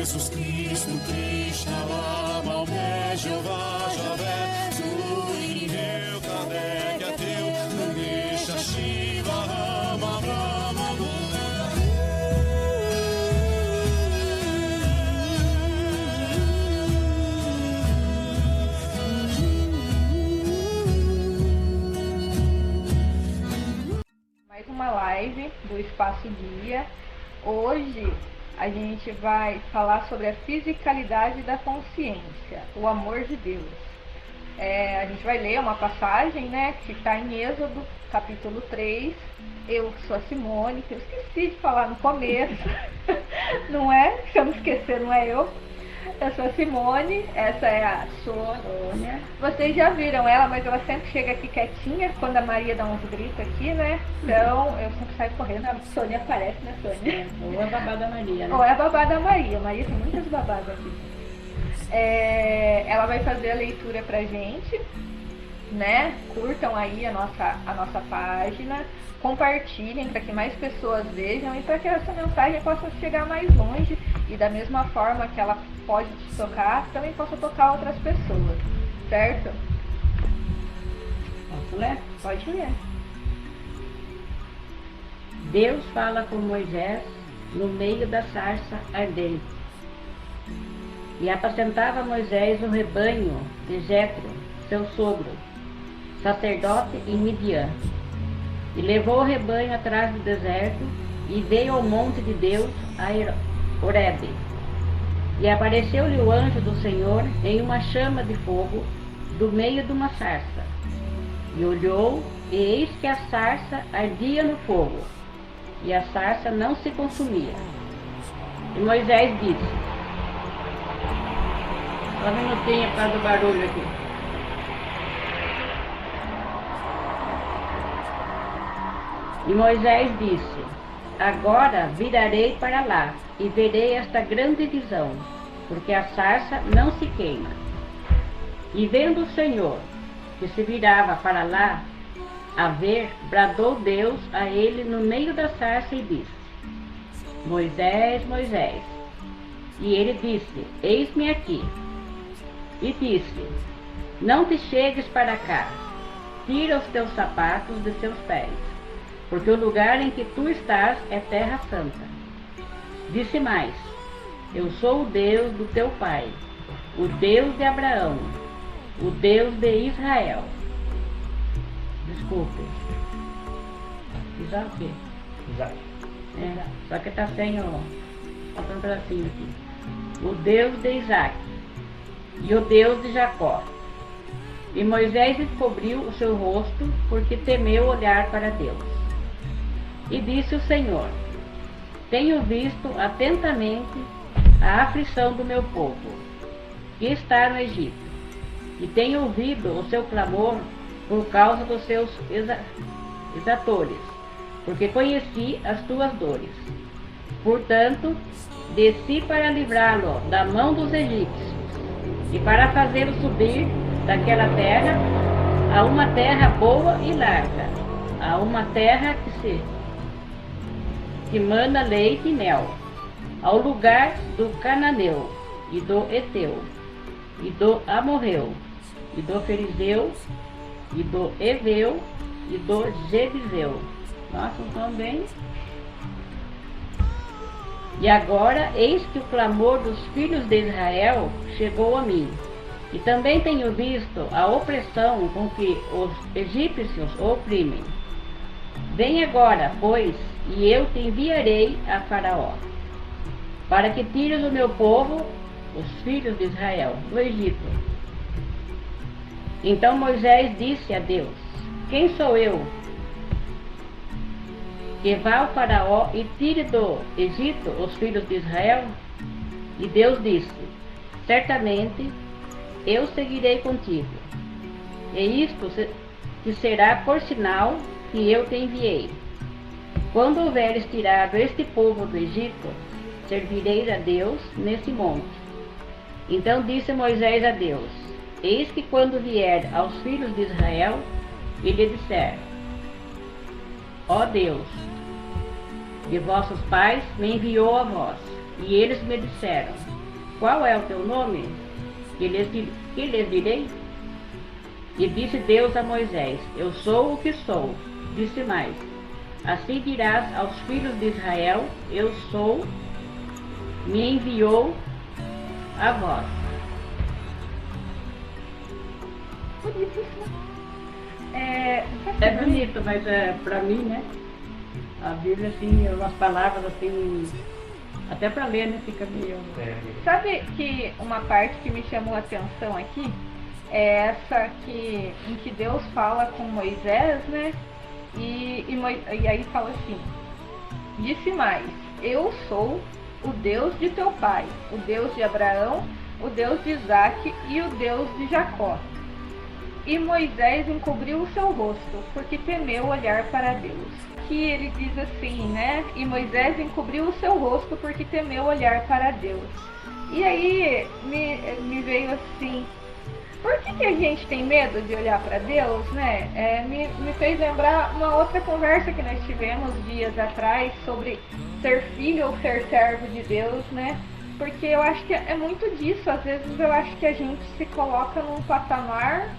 Jesus Cristo, Krishna, Lama, Omé, Jeová, Javé, Zulu, Inreu, Kardec, Ateu, Ganesha, Shiva, Rama, Brahma, Mais uma live do Espaço Guia. Hoje a gente vai falar sobre a fisicalidade da consciência, o amor de Deus. A gente vai ler uma passagem, né, que está em Êxodo, capítulo 3. Eu sou a Simone, que eu esqueci de falar no começo, não é? Se eu não esquecer, não é eu. Eu sou a Simone, essa é a Sônia. Vocês já viram ela, mas ela sempre chega aqui quietinha quando a Maria dá uns gritos aqui, né? Então eu sempre saio correndo, a Sônia aparece, né, Sônia? Ou a babá da Maria, né? Ou é a babá da Maria. Maria tem muitas babás aqui. Ela vai fazer a leitura pra gente, né? Curtam aí a nossa página, compartilhem para que mais pessoas vejam e para que essa mensagem possa chegar mais longe e da mesma forma que ela pode te tocar, também possa tocar outras pessoas, certo? Posso ler? Pode ler. Deus fala com Moisés no meio da sarça ardente. E apacentava Moisés o rebanho de Jetro, seu sogro, sacerdote em Midian. E levou o rebanho atrás do deserto e veio ao monte de Deus, a Horebe. E apareceu-lhe o anjo do Senhor em uma chama de fogo do meio de uma sarça. E olhou, e eis que a sarça ardia no fogo, e a sarça não se consumia. E Moisés disse: só um minutinho por causa do barulho aqui. E Moisés disse: agora virarei para lá e verei esta grande visão, porque a sarça não se queima. E vendo o Senhor que se virava para lá a ver, bradou Deus a ele no meio da sarça e disse: Moisés, Moisés. E ele disse: eis-me aqui. E disse: não te chegues para cá, tira os teus sapatos de seus pés, porque o lugar em que tu estás é terra santa. Disse mais: eu sou o Deus do teu pai, o Deus de Abraão, o Deus de Israel. Desculpe. Isaac o quê? Isaac. Só que está sem o um pedacinho aqui. O Deus de Isaac e o Deus de Jacó. E Moisés encobriu o seu rosto, porque temeu olhar para Deus. E disse o Senhor: tenho visto atentamente a aflição do meu povo, que está no Egito, e tenho ouvido o seu clamor por causa dos seus exatores, porque conheci as tuas dores. Portanto, desci para livrá-lo da mão dos egípcios, e para fazê-lo subir daquela terra a uma terra boa e larga, a uma terra que mana leite e mel, ao lugar do Cananeu, e do Eteu, e do Amorreu, e do Ferizeu, e do Eveu, e do Jebuseu. Nossa, então bem. E agora, eis que o clamor dos filhos de Israel chegou a mim, e também tenho visto a opressão com que os egípcios oprimem. Vem agora, pois, e eu te enviarei a Faraó, para que tires o meu povo, os filhos de Israel, do Egito. Então Moisés disse a Deus: quem sou eu, que vá ao Faraó e tire do Egito os filhos de Israel? E Deus disse: certamente eu seguirei contigo, e isto te será por sinal que eu te enviei. Quando houveres tirado este povo do Egito, servireis a Deus nesse monte. Então disse Moisés a Deus: eis que quando vier aos filhos de Israel e lhe disser: ó Deus de vossos pais me enviou a vós, E eles me disseram: qual é o teu nome? Que lhes direi? E disse Deus a Moisés: eu sou o que sou. Disse mais: assim dirás aos filhos de Israel: eu sou, me enviou a vós. É bonito, mas para mim, né? A Bíblia, assim, umas palavras assim, até para ler, né? Fica meio. Sabe que uma parte que me chamou a atenção aqui é essa em que Deus fala com Moisés, né? E aí fala assim: disse mais: eu sou o Deus de teu pai, o Deus de Abraão, o Deus de Isaque e o Deus de Jacó. E Moisés encobriu o seu rosto, porque temeu olhar para Deus. Aqui ele diz assim, né? E Moisés encobriu o seu rosto, porque temeu olhar para Deus. E aí me veio assim: por que a gente tem medo de olhar para Deus, né? Me fez lembrar uma outra conversa que nós tivemos dias atrás sobre ser filho ou ser servo de Deus, né? Porque eu acho que é muito disso. Às vezes eu acho que a gente se coloca num patamar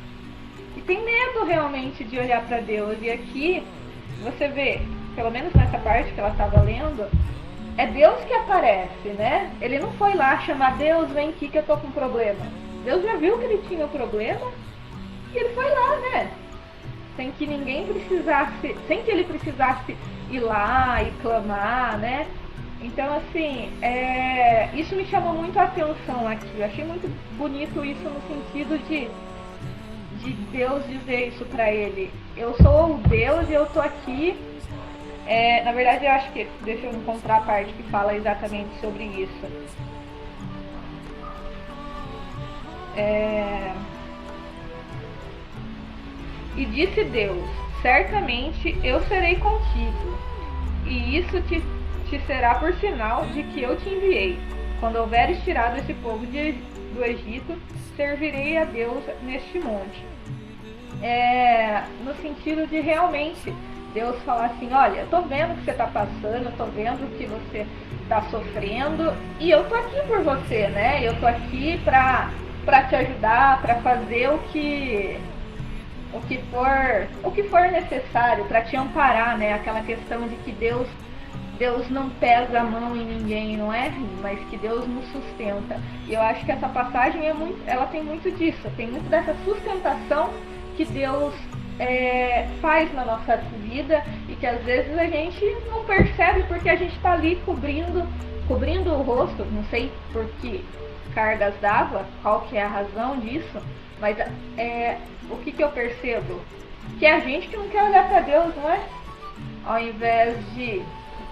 e tem medo realmente de olhar para Deus. E aqui você vê, pelo menos nessa parte que ela estava lendo, é Deus que aparece, né? Ele não foi lá chamar Deus, vem aqui que eu tô com problema. Deus já viu que ele tinha um problema e ele foi lá, né? Sem que ele precisasse ir lá e clamar, né? Então, assim, isso me chamou muito a atenção aqui. Eu achei muito bonito isso no sentido de Deus dizer isso pra ele: eu sou o Deus e eu tô aqui. Na verdade, eu acho que, deixa eu encontrar a parte que fala exatamente sobre isso. E disse Deus: certamente eu serei contigo, e isso te será por sinal de que eu te enviei. Quando houveres tirado esse povo do Egito, servirei a Deus neste monte. No sentido de realmente Deus falar assim: olha, eu tô vendo o que você tá passando, eu tô vendo o que você tá sofrendo, e eu tô aqui por você, né? Eu tô aqui pra te ajudar, para fazer o que for necessário, para te amparar, né? Aquela questão de que Deus não pesa a mão em ninguém, não é? Mas que Deus nos sustenta. E eu acho que essa passagem ela tem muito disso, tem muito dessa sustentação que Deus faz na nossa vida e que às vezes a gente não percebe porque a gente está ali cobrindo o rosto, não sei por que cargas d'água, qual que é a razão disso, mas o que eu percebo? Que é a gente que não quer olhar para Deus, não é? Ao invés de...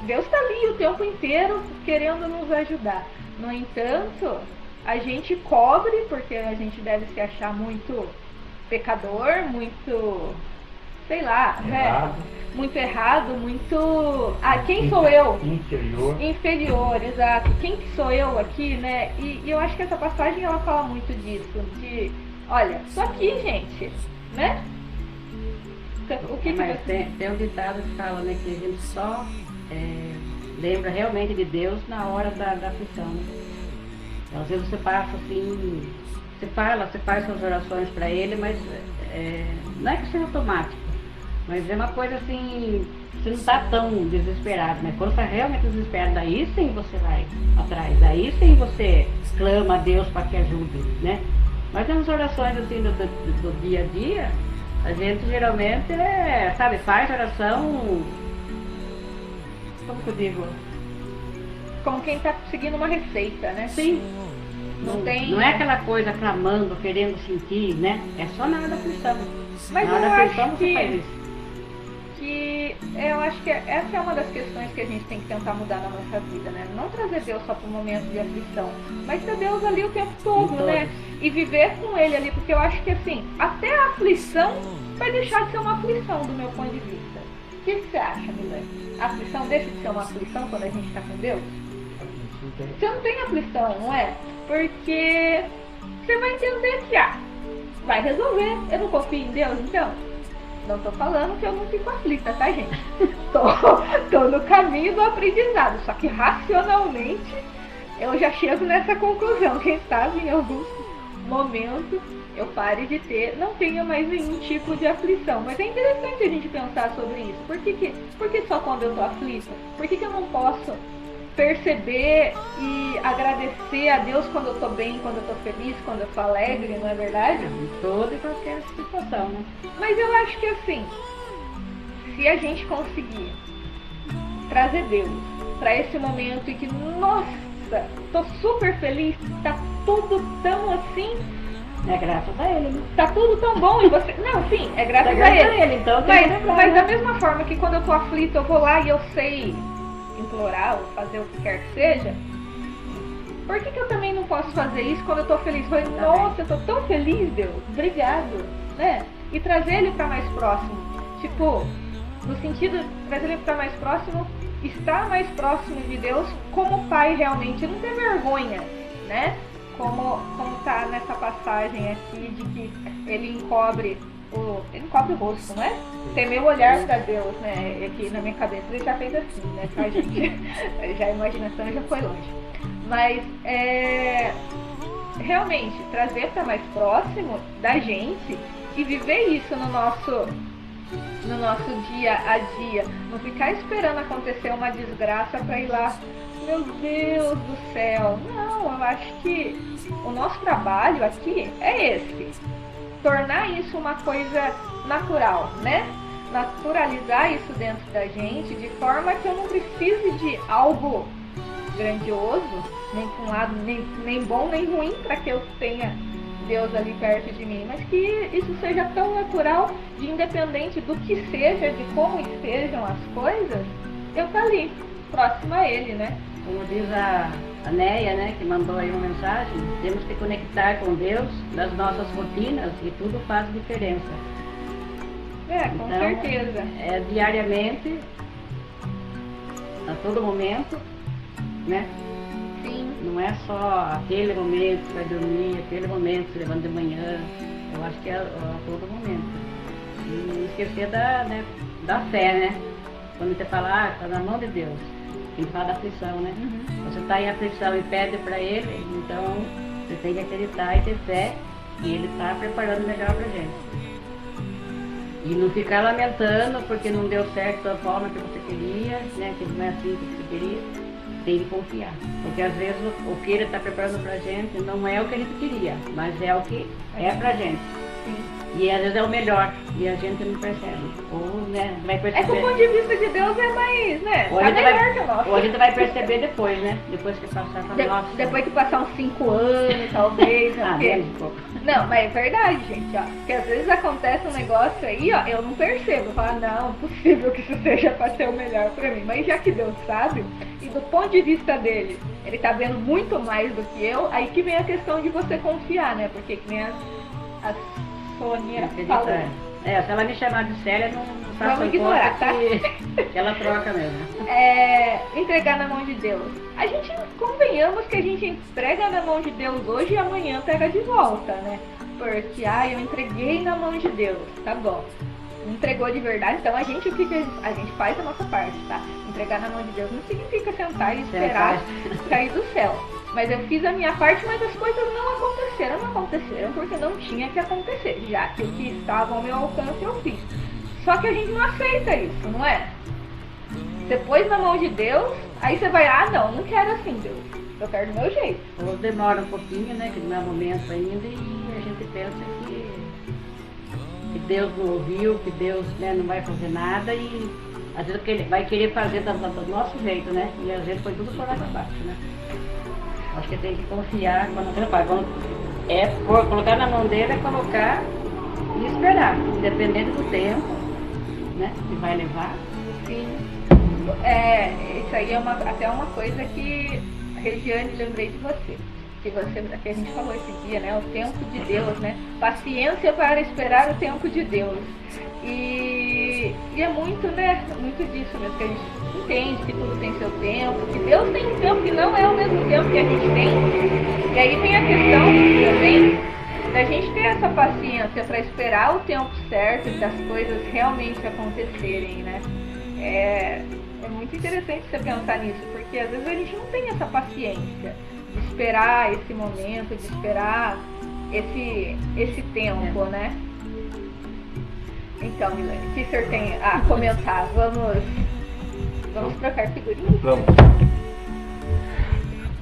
Deus está ali o tempo inteiro querendo nos ajudar. No entanto, a gente cobre, porque a gente deve se achar muito pecador, muito... sei lá, errado. Né? Muito errado, muito... quem sou eu? Inferior, exato. Quem que sou eu aqui, né? E eu acho que essa passagem, ela fala muito disso, de, olha, tô aqui, gente, né? Mas tem um ditado que fala, né, que a gente só lembra realmente de Deus na hora da aflição, né? Então, às vezes você passa assim, você faz suas orações para Ele, mas não é que seja automático. Mas é uma coisa assim, você não está tão desesperado, né? Quando você está realmente desesperado, daí sim você vai atrás, daí sim você clama a Deus para que ajude, né? Mas nas orações assim do dia a dia, a gente geralmente faz oração, como que eu digo? Como quem está seguindo uma receita, né? Sim. Não é aquela coisa clamando, querendo sentir, né? É só na hora da aflição. Mas na hora eu da aflição acho você faz isso. Eu acho que essa é uma das questões que a gente tem que tentar mudar na nossa vida, né? Não trazer Deus só para o momento de aflição, mas ter Deus ali o tempo todo, né? E viver com Ele ali, porque eu acho que assim, até a aflição vai deixar de ser uma aflição do meu ponto de vista. O que você acha, Milene? A aflição deixa de ser uma aflição quando a gente está com Deus? Você não tem aflição, não é? Porque você vai entender que vai resolver. Eu não confio em Deus, então. Não tô falando que eu não fico aflita, tá, gente? Tô no caminho do aprendizado. Só que racionalmente eu já chego nessa conclusão. Quem sabe em algum momento eu pare de ter, não tenha mais nenhum tipo de aflição. Mas é interessante a gente pensar sobre isso. Por que só quando eu tô aflita? Por que eu não posso perceber e agradecer a Deus quando eu tô bem, quando eu tô feliz, quando eu tô alegre, não é verdade? Em toda e qualquer situação, né? Mas eu acho que assim, se a gente conseguir trazer Deus para esse momento em que, nossa, tô super feliz, tá tudo tão assim, É graças a ele, né? tá tudo tão bom e você... Não, sim, é graças a ele. Então Mas da mesma forma que quando eu tô aflita, eu vou lá e eu sei implorar ou fazer o que quer que seja, por que eu também não posso fazer isso quando eu tô feliz? Eu falei, nossa, eu tô tão feliz, Deus, obrigado, né? E trazer ele para mais próximo, tipo, no sentido de trazer ele para mais próximo, estar mais próximo de Deus como pai realmente, não ter vergonha, né? Como tá nessa passagem aqui de que ele encobre o rosto, né? Temer o olhar para Deus, né? Aqui na minha cabeça ele já fez assim, né? A gente, já a imaginação já foi longe. Mas realmente trazer para mais próximo da gente e viver isso no nosso dia a dia, não ficar esperando acontecer uma desgraça para ir lá, meu Deus do céu. Não, eu acho que o nosso trabalho aqui é esse, tornar isso uma coisa natural, né? Naturalizar isso dentro da gente de forma que eu não precise de algo grandioso, nem para um lado, nem bom nem ruim, para que eu tenha Deus ali perto de mim, mas que isso seja tão natural, de independente do que seja, de como estejam as coisas, eu tô ali, próxima a ele, né? Como diz a Neia, né, que mandou aí uma mensagem, temos que conectar com Deus nas nossas rotinas e tudo faz diferença. Com certeza. É diariamente, a todo momento, né? Sim. Não é só aquele momento que vai dormir, aquele momento que se levanta de manhã. Eu acho que é a todo momento. E não esquecer da fé, né? Quando você fala, tá na mão de Deus. Tem que falar da aflição, né? Você está em aflição e pede para Ele, então você tem que acreditar e ter fé que Ele está preparando o melhor pra gente. E não ficar lamentando porque não deu certo da forma que você queria, né? Que não é assim que você queria. Tem que confiar. Porque às vezes o que Ele está preparando pra gente não é o que a gente queria, mas é o que é pra gente. Sim. E às vezes é o melhor, e a gente não percebe. Ou, né, vai perceber. É que o ponto de vista de Deus é mais, né? Ou Tá melhor que o nosso. ou a gente vai perceber depois, né? Depois que passar pra nossa. Depois que passar uns 5 anos, talvez, né? Porque... menos um pouco. Não, mas é verdade, gente, ó. Porque às vezes acontece um negócio aí, ó, eu não percebo. Eu falo, não, possível que isso seja pra ser o melhor pra mim. Mas já que Deus sabe, e do ponto de vista dele, ele tá vendo muito mais do que eu, aí que vem a questão de você confiar, né? Porque que nem a Sônia falou. Se ela me chamar de Célia, não faço Vamos ignorar, conta que ela troca mesmo. Entregar na mão de Deus. A gente, convenhamos que a gente entrega na mão de Deus hoje e amanhã pega de volta, né? Porque, eu entreguei na mão de Deus, tá bom. Entregou de verdade, então a gente faz a nossa parte, tá? Entregar na mão de Deus não significa sentar e esperar cair do céu. Mas eu fiz a minha parte, mas as coisas não aconteceram porque não tinha que acontecer, já que o que estava ao meu alcance eu fiz. Só que a gente não aceita isso, não é? Você pôs na mão de Deus, aí você vai, não quero assim, Deus, eu quero do meu jeito. Ou demora um pouquinho, né, que não é momento ainda, e a gente pensa que Deus não ouviu, que Deus, né, não vai fazer nada, e às vezes ele vai querer fazer do nosso jeito, né, e às vezes foi tudo por lá pra baixo, né. Acho que tem que confiar, colocar na mão dele, é colocar e esperar, independente do tempo, né, que vai levar. Sim. Isso aí é até uma coisa que, Regiane, lembrei de você. Que a gente falou esse dia, né? O tempo de Deus, né? Paciência para esperar o tempo de Deus. E é muito, né? Muito disso mesmo, que a gente entende que tudo tem seu tempo, que Deus tem um tempo que não é o mesmo tempo que a gente tem. E aí vem a questão também da gente ter essa paciência para esperar o tempo certo das coisas realmente acontecerem, né? É É muito interessante você pensar nisso, porque às vezes a gente não tem essa paciência de esperar esse momento, de esperar esse tempo, né? Então, Milene, o que o senhor tem a comentar? Vamos trocar figurinhas? Vamos.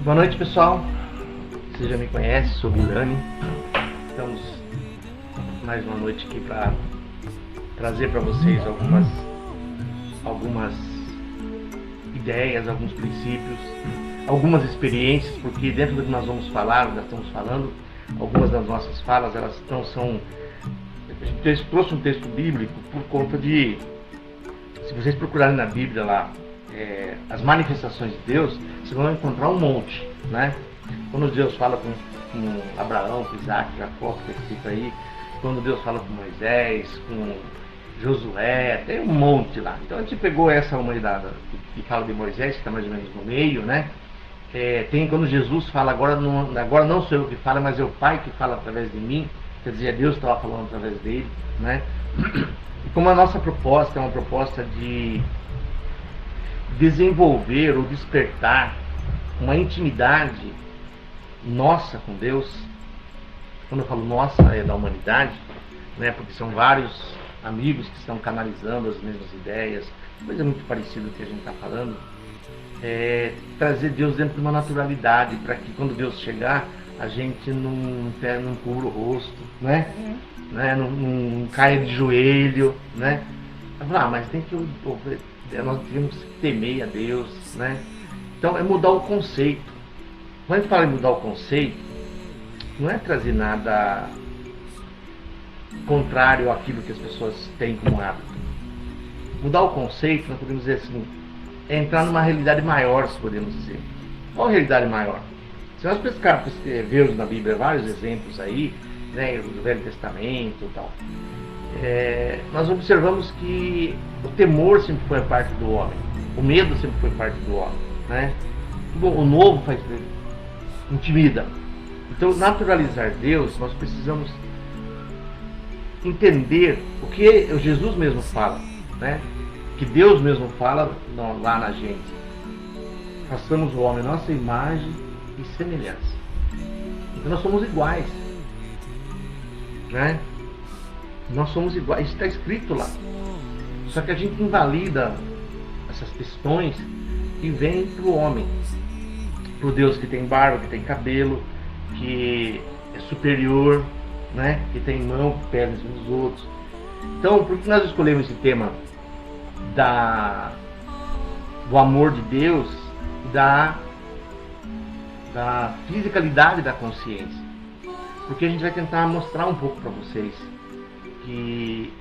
Boa noite, pessoal. Você já me conhece, sou Milene. Estamos mais uma noite aqui para trazer para vocês algumas ideias, alguns princípios, algumas experiências, porque dentro do que nós vamos falar, nós estamos falando, algumas das nossas falas, elas não são... A gente trouxe um texto bíblico por conta de... Se vocês procurarem na Bíblia lá, as manifestações de Deus, vocês vão encontrar um monte, né? Quando Deus fala com Abraão, com Isaac, Jacó, que está escrito aí, quando Deus fala com Moisés, com Josué, tem um monte lá. Então a gente pegou essa humanidade que fala de Moisés, que está mais ou menos no meio, né? Tem quando Jesus fala, agora não sou eu que falo, mas é o Pai que fala através de mim, quer dizer, Deus estava falando através dele, né? E como a nossa proposta é uma proposta de desenvolver ou despertar uma intimidade nossa com Deus, quando eu falo nossa, é da humanidade, né? Porque são vários amigos que estão canalizando as mesmas ideias, coisa muito parecida com o que a gente está falando, trazer Deus dentro de uma naturalidade, para que quando Deus chegar, a gente não cubra o rosto, né? Não caia de joelho, né? Mas tem que nós temos que temer a Deus, né? Então é mudar o conceito. Quando a gente fala em mudar o conceito, não é trazer nada contrário àquilo que as pessoas têm como hábito. Mudar o conceito, nós podemos dizer assim, é entrar numa realidade maior, se podemos dizer. Qual a realidade maior? Se nós vermos na Bíblia vários exemplos aí, né, do Velho Testamento e tal, nós observamos que o temor sempre foi parte do homem, o medo sempre foi parte do homem, né? O novo intimida. Então, naturalizar Deus, nós precisamos entender o que Jesus mesmo fala, né? Que Deus mesmo fala lá na gente. Façamos o homem nossa imagem e semelhança. Então nós somos iguais, né? Nós somos iguais, está escrito lá. Só que a gente invalida essas questões e vem para o homem, para o Deus que tem barba, que tem cabelo, que é superior, né? Que tem mão, pés uns dos outros. Então, por que nós escolhemos esse tema do amor de Deus e da fisicalidade da consciência? Porque a gente vai tentar mostrar um pouco para vocês que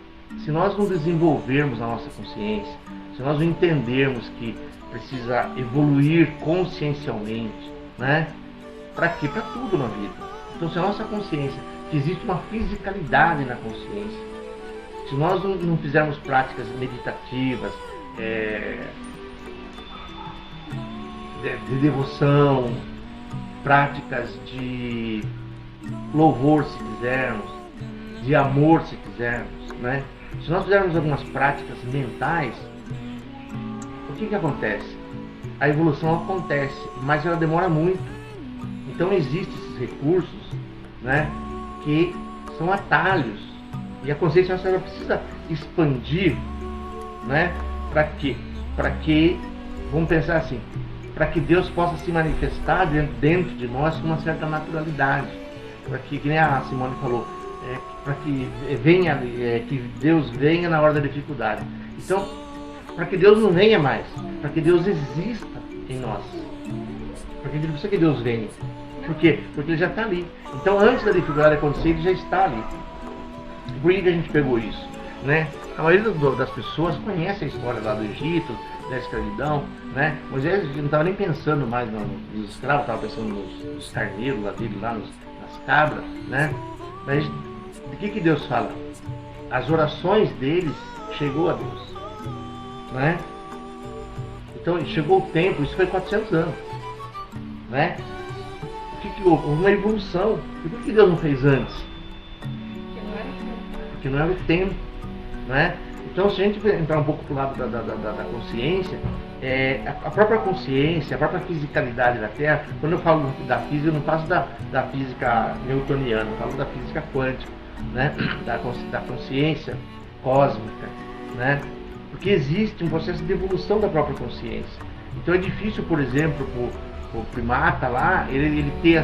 se nós não desenvolvermos a nossa consciência, se nós não entendermos que precisa evoluir consciencialmente, né? Para quê? Para tudo na vida. Então, se a nossa consciência, que existe uma fisicalidade na consciência, se nós não fizermos práticas meditativas, de devoção, práticas de louvor, se quisermos, de amor, se quisermos, né? Se nós fizermos algumas práticas mentais, o que acontece? A evolução acontece, mas ela demora muito. Então existem esses recursos, né, que são atalhos. E a consciência nossa precisa expandir, né? Para quê? Para que, vamos pensar assim, para que Deus possa se manifestar dentro de nós com uma certa naturalidade. Para que nem a Simone falou, para que que Deus venha na hora da dificuldade. Então, para que Deus não venha mais, para que Deus exista em nós. Porque a gente precisa que Deus venha. Por quê? Porque Ele já está ali. Então, antes da dificuldade acontecer, Ele já está ali. Por que a gente pegou isso, né? A maioria das pessoas conhece a história lá do Egito, da escravidão, né? Moisés não estava nem pensando mais nos escravos, estava pensando nos carneiros lá dele, lá nas cabras, né? Mas de que Deus fala? As orações deles chegou a Deus, né? Então chegou o tempo, isso foi 400 anos, né? O que houve? Houve uma evolução. Por que Deus não fez antes? Porque não era o tempo, né? Então, se a gente entrar um pouco para o lado da consciência, a própria consciência, a própria fisicalidade da Terra. Quando eu falo da física, eu não faço da física newtoniana, eu falo da física quântica, né? da consciência cósmica, né? Porque existe um processo de evolução da própria consciência. Então é difícil, por exemplo, para o primata lá, ele ter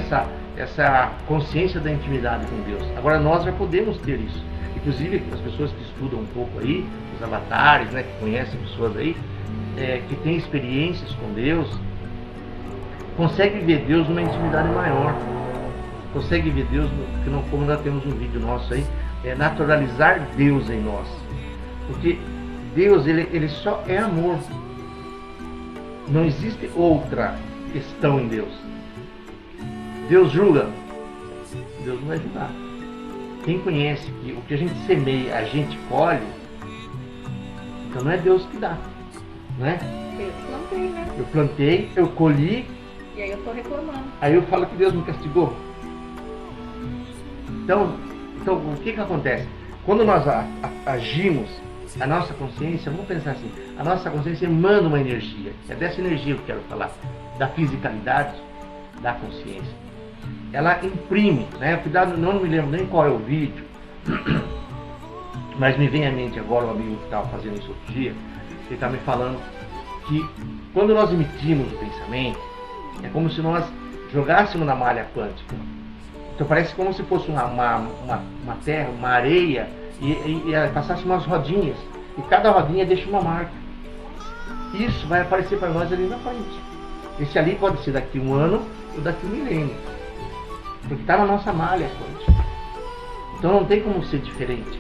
essa consciência da intimidade com Deus. Agora nós já podemos ter isso. Inclusive as pessoas que estudam um pouco aí, os avatares, né, que conhecem pessoas aí, que têm experiências com Deus, conseguem ver Deus numa intimidade maior. Conseguem ver Deus, como nós temos um vídeo nosso aí, naturalizar Deus em nós. Porque Deus, ele só é amor. Não existe outra questão em Deus. Deus julga? Deus não vai julgar. Quem conhece que o que a gente semeia, a gente colhe, então não é Deus que dá, né? Eu plantei, né? Eu plantei, eu colhi. E aí eu tô reclamando. Aí eu falo que Deus me castigou. Então o que acontece? Quando nós agimos, a nossa consciência, vamos pensar assim, a nossa consciência emana uma energia. É dessa energia que eu quero falar, da fisicalidade da consciência. Ela imprime, né? Cuidado, não me lembro nem qual é o vídeo, mas me vem à mente agora o amigo que estava fazendo isso outro dia, ele está me falando que quando nós emitimos o pensamento, é como se nós jogássemos na malha quântica. Então parece como se fosse uma terra, uma areia, e passasse umas rodinhas, e cada rodinha deixa uma marca. Isso vai aparecer para nós ali na frente. Esse ali pode ser daqui um ano ou daqui um milênio, porque está na nossa malha quântica. Então não tem como ser diferente.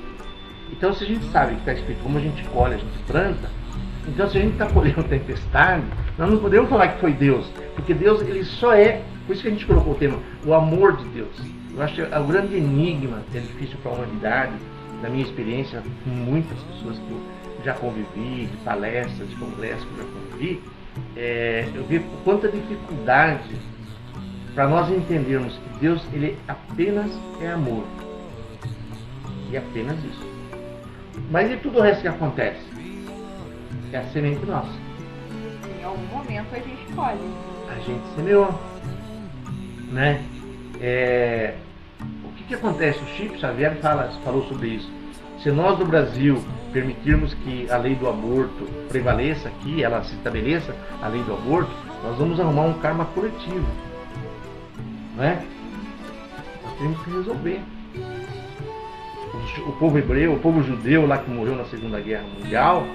Então se a gente sabe que está escrito como a gente colhe, a gente planta, então se a gente está colhendo tempestade, nós não podemos falar que foi Deus, porque Deus, ele só é, por isso que a gente colocou o tema, o amor de Deus. Eu acho que é o grande enigma que é difícil para a humanidade, na minha experiência com muitas pessoas que eu já convivi, de palestras, de congressos que eu já convivi, eu vi quanta dificuldade para nós entendermos que Deus, ele apenas é amor. E apenas isso. Mas e tudo o resto que acontece? É a semente nossa. Em algum momento a gente colhe. A gente semeou, né? O que acontece? O Chico Xavier falou sobre isso. Se nós do Brasil permitirmos que a lei do aborto prevaleça aqui, ela se estabeleça, a lei do aborto, nós vamos arrumar um karma coletivo, né? Nós temos que resolver. O povo hebreu, o povo judeu lá que morreu na Segunda Guerra Mundial,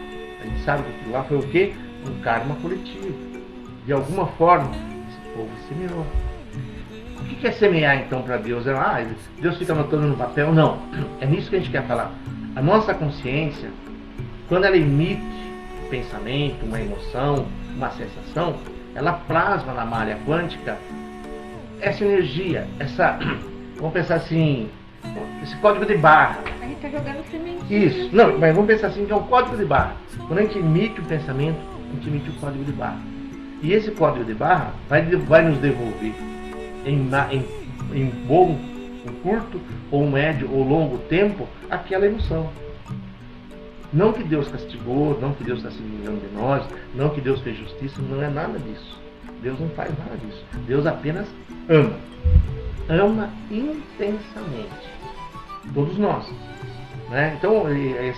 a gente sabe que aquilo lá foi o quê? Um karma coletivo. De alguma forma, esse povo semeou. O que é semear então para Deus? Deus fica anotando no papel? Não. É nisso que a gente quer falar. A nossa consciência, quando ela emite um pensamento, uma emoção, uma sensação, ela plasma na malha quântica essa energia, vamos pensar assim, esse código de barra. A gente está jogando sementinhas. Isso. Não, mas vamos pensar assim, que é um código de barra. Quando a gente emite um pensamento, a gente emite um código de barra. E esse código de barra vai nos devolver em curto, ou médio, ou longo tempo, aquela emoção. Não que Deus castigou, não que Deus está se vingando de nós, não que Deus fez justiça, não é nada disso. Deus não faz nada disso. Deus apenas ama. Ama intensamente. Todos nós. Né? Então,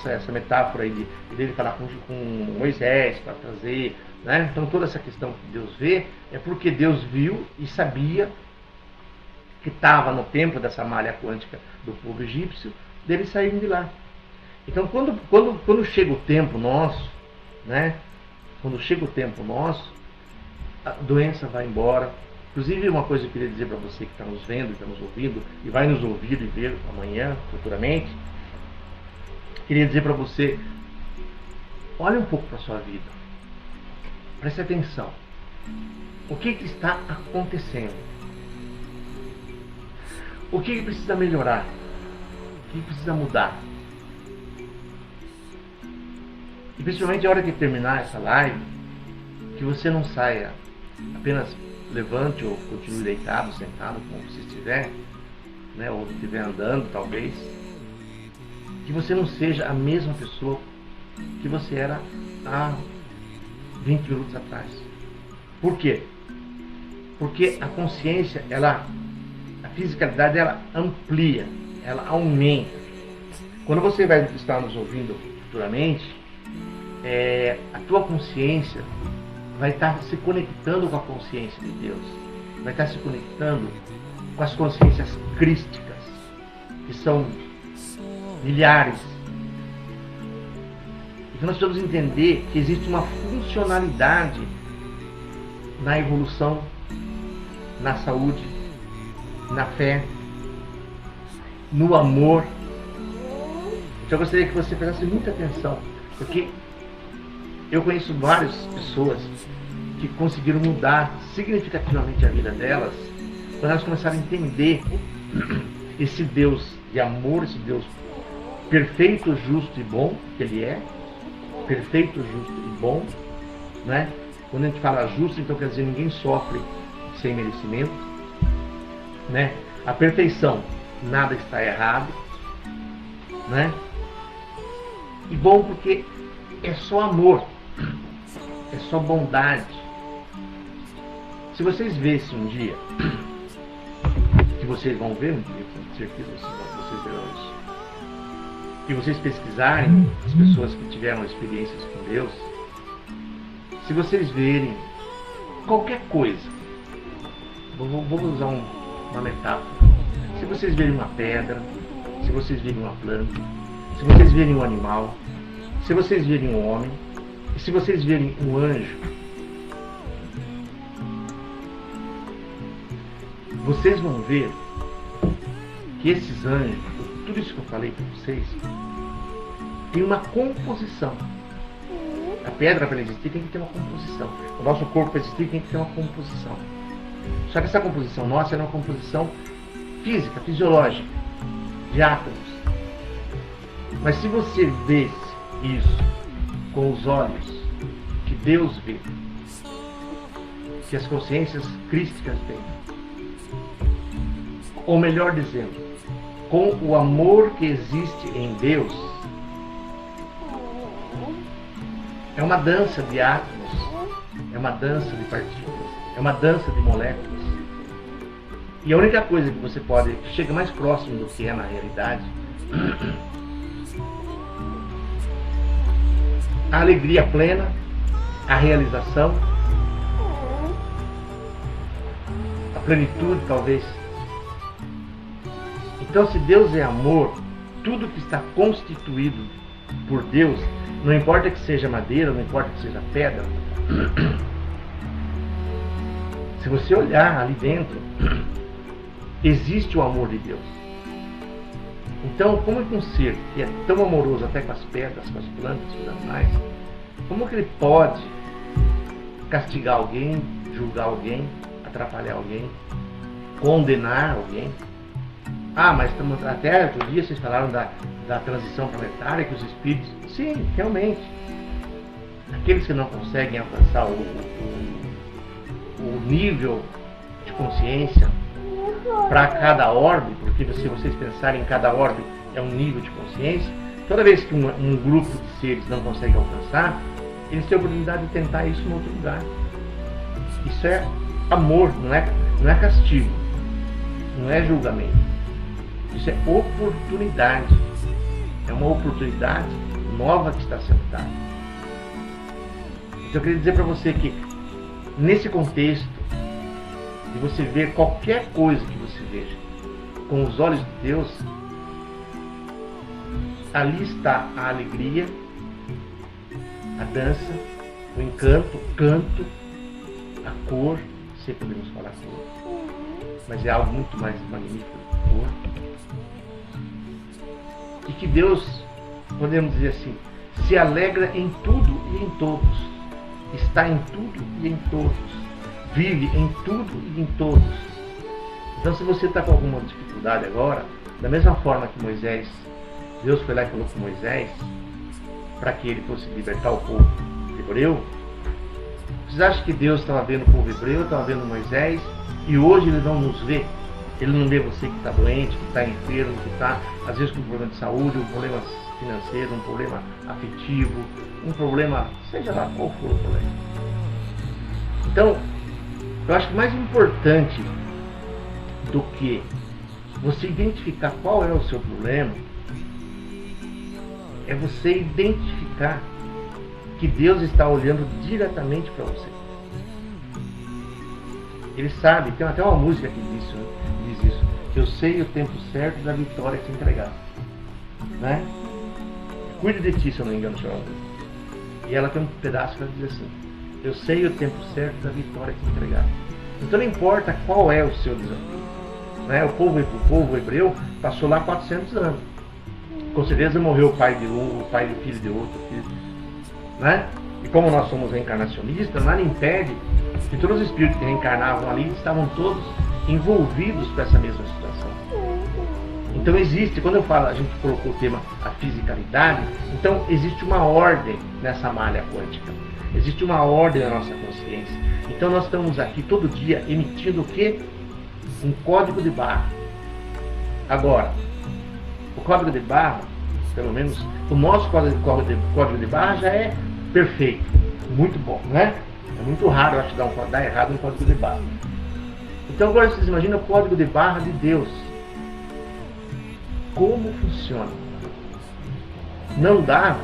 essa metáfora aí dele falar com Moisés para trazer, né? Então toda essa questão que Deus vê é porque Deus viu e sabia que estava no tempo dessa malha quântica do povo egípcio, deles saírem de lá. Então quando chega o tempo nosso, né? Quando chega o tempo nosso, a doença vai embora. Inclusive uma coisa que eu queria dizer para você que está nos vendo, que está nos ouvindo, e vai nos ouvir e ver amanhã, futuramente, queria dizer para você, olhe um pouco para a sua vida. Preste atenção. O que está acontecendo? O que precisa melhorar? O que precisa mudar? E principalmente a hora que terminar essa live, que você não saia apenas levante ou continue deitado, sentado, como você estiver, né, ou estiver andando talvez, que você não seja a mesma pessoa que você era há 20 minutos atrás. Por quê? Porque a consciência, a fisicalidade, ela amplia, ela aumenta. Quando você vai estar nos ouvindo futuramente, a tua consciência vai estar se conectando com a consciência de Deus, vai estar se conectando com as consciências crísticas, que são milhares. Então nós precisamos entender que existe uma funcionalidade na evolução, na saúde, na fé, no amor. Então eu gostaria que você prestasse muita atenção, porque eu conheço várias pessoas que conseguiram mudar significativamente a vida delas quando elas começaram a entender esse Deus de amor, esse Deus perfeito, justo e bom, que Ele é, perfeito, justo e bom, né? Quando a gente fala justo, então quer dizer ninguém sofre sem merecimento, né? A perfeição, nada está errado, né? E bom porque é só amor, é só bondade. Se vocês vissem um dia, que vocês vão ver um dia, com certeza vocês verão isso, e vocês pesquisarem as pessoas que tiveram experiências com Deus, se vocês verem qualquer coisa, vou usar uma metáfora, se vocês verem uma pedra, se vocês verem uma planta, se vocês verem um animal, se vocês verem um homem, e se vocês verem um anjo, vocês vão ver que esses anjos, tudo isso que eu falei para vocês, tem uma composição. A pedra, para existir, tem que ter uma composição. O nosso corpo, para existir, tem que ter uma composição. Só que essa composição nossa é uma composição física, fisiológica, de átomos. Mas se você vê isso com os olhos que Deus vê, que as consciências crísticas têm, ou melhor dizendo, com o amor que existe em Deus, é uma dança de átomos, é uma dança de partículas, é uma dança de moléculas. E a única coisa que você pode, que chega mais próximo do que é na realidade, a alegria plena, a realização, a plenitude talvez. Então, se Deus é amor, tudo que está constituído por Deus, não importa que seja madeira, não importa que seja pedra, se você olhar ali dentro, existe o amor de Deus. Então, como é que um ser que é tão amoroso até com as pedras, com as plantas, com os animais, como que ele pode castigar alguém, julgar alguém, atrapalhar alguém, condenar alguém? Ah, mas até outro dia vocês falaram da transição planetária, que os espíritos... Sim, realmente. Aqueles que não conseguem alcançar o nível de consciência para cada orbe, porque se vocês pensarem em cada orbe é um nível de consciência, toda vez que um grupo de seres não consegue alcançar, eles têm a oportunidade de tentar isso em outro lugar. Isso é amor, não é castigo, não é julgamento. Isso é oportunidade. É uma oportunidade nova que está sendo dada. Então eu queria dizer para você que nesse contexto de você ver qualquer coisa que você veja com os olhos de Deus, ali está a alegria, a dança, o encanto, o canto, a cor, se podemos falar cor, mas é algo muito mais magnífico que cor. E que Deus, podemos dizer assim, se alegra em tudo e em todos, está em tudo e em todos, vive em tudo e em todos. Então, se você está com alguma dificuldade agora, da mesma forma que Moisés, Deus foi lá e falou com Moisés, para que ele fosse libertar o povo hebreu, vocês acham que Deus estava vendo o povo hebreu, estava vendo Moisés, e hoje ele não nos vê? Ele não vê você que está doente, que está enfermo, que está, às vezes, com um problema de saúde, um problema financeiro, um problema afetivo, um problema, seja lá qual for o problema. Então, eu acho que mais importante do que você identificar qual é o seu problema, é você identificar que Deus está olhando diretamente para você. Ele sabe, tem até uma música que diz isso, que eu sei o tempo certo da vitória te entregar. Né? Cuide de ti, se eu não me engano, senhor. E ela tem um pedaço que ela diz assim: eu sei o tempo certo da vitória te entregar. Então não importa qual é o seu desafio. Né? O povo hebreu passou lá 400 anos. Com certeza morreu o pai de um, o pai do filho de outro. Né? E como nós somos reencarnacionistas, nada impede que todos os espíritos que reencarnavam ali estavam todos envolvidos com essa mesma situação. Então existe, quando eu falo, a gente colocou o tema a fisicalidade, então existe uma ordem nessa malha quântica. Existe uma ordem na nossa consciência. Então nós estamos aqui todo dia emitindo o quê? Um código de barra. Agora, o código de barra, pelo menos o nosso código de barra já é perfeito, muito bom, né? É muito raro, eu acho, dar errado no código de barra. Então agora vocês imaginam o código de barra de Deus. Como funciona? Não dá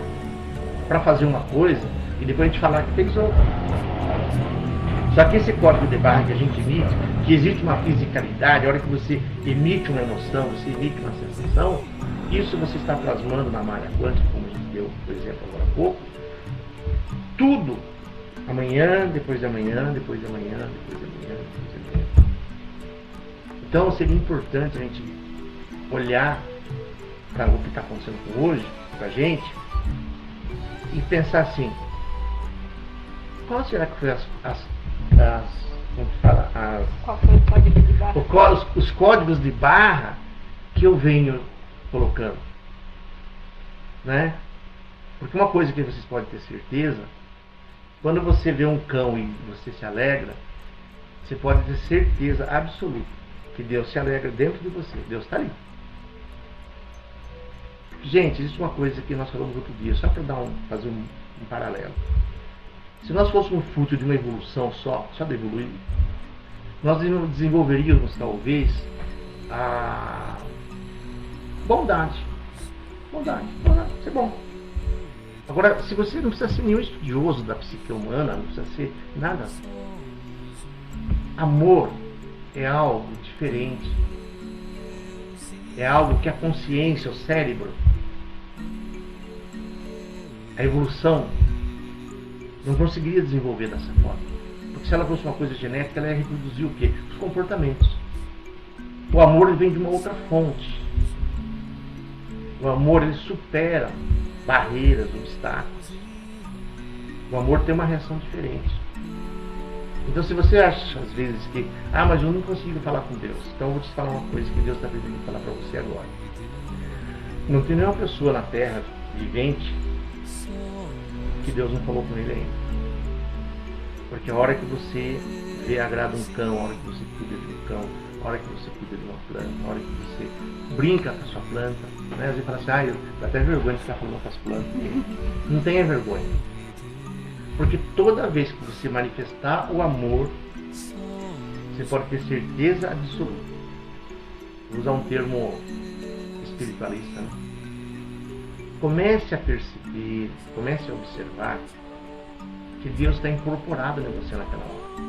para fazer uma coisa e depois a gente falar que fez outra. Só que esse código de barra que a gente emite, que existe uma fisicalidade, a hora que você emite uma emoção, você emite uma sensação, isso você está plasmando na malha quântica, como a gente deu, por exemplo, agora há pouco. Tudo, amanhã, depois de amanhã, depois de amanhã, depois de amanhã, depois de amanhã. Então seria importante a gente olhar para o que está acontecendo hoje, para a gente, e pensar assim: qual será que foi como se fala, qual foi o código de barra? Os códigos de barra que eu venho colocando, né? Porque uma coisa que vocês podem ter certeza, quando você vê um cão e você se alegra, você pode ter certeza absoluta que Deus se alegra dentro de você. Deus está ali. Gente, existe uma coisa que nós falamos outro dia, só para fazer um paralelo. Se nós fôssemos fruto de uma evolução só de evoluir, nós desenvolveríamos talvez a bondade. Bondade, ser bom. Agora, se você não precisa ser nenhum estudioso da psique humana, não precisa ser nada. Amor é algo diferente. É algo que a consciência, o cérebro, a evolução não conseguiria desenvolver dessa forma. Porque se ela fosse uma coisa genética, ela ia reproduzir o quê? Os comportamentos. O amor ele vem de uma outra fonte. O amor ele supera barreiras, obstáculos. O amor tem uma reação diferente. Então se você acha às vezes que mas eu não consigo falar com Deus, então eu vou te falar uma coisa que Deus está pretendendo falar para você agora. Não tem nenhuma pessoa na Terra vivente que Deus não falou com ele ainda. Porque a hora que você vê agrada um cão, a hora que você cuida de um cão, a hora que você cuida de uma planta, a hora que você brinca com a sua planta, né? Às vezes fala assim, eu dá até vergonha de ficar falando com as plantas. Não tenha vergonha. Porque toda vez que você manifestar o amor, você pode ter certeza absoluta. Vou usar um termo espiritualista, né? Comece a perceber, comece a observar que Deus está incorporado em você naquela hora.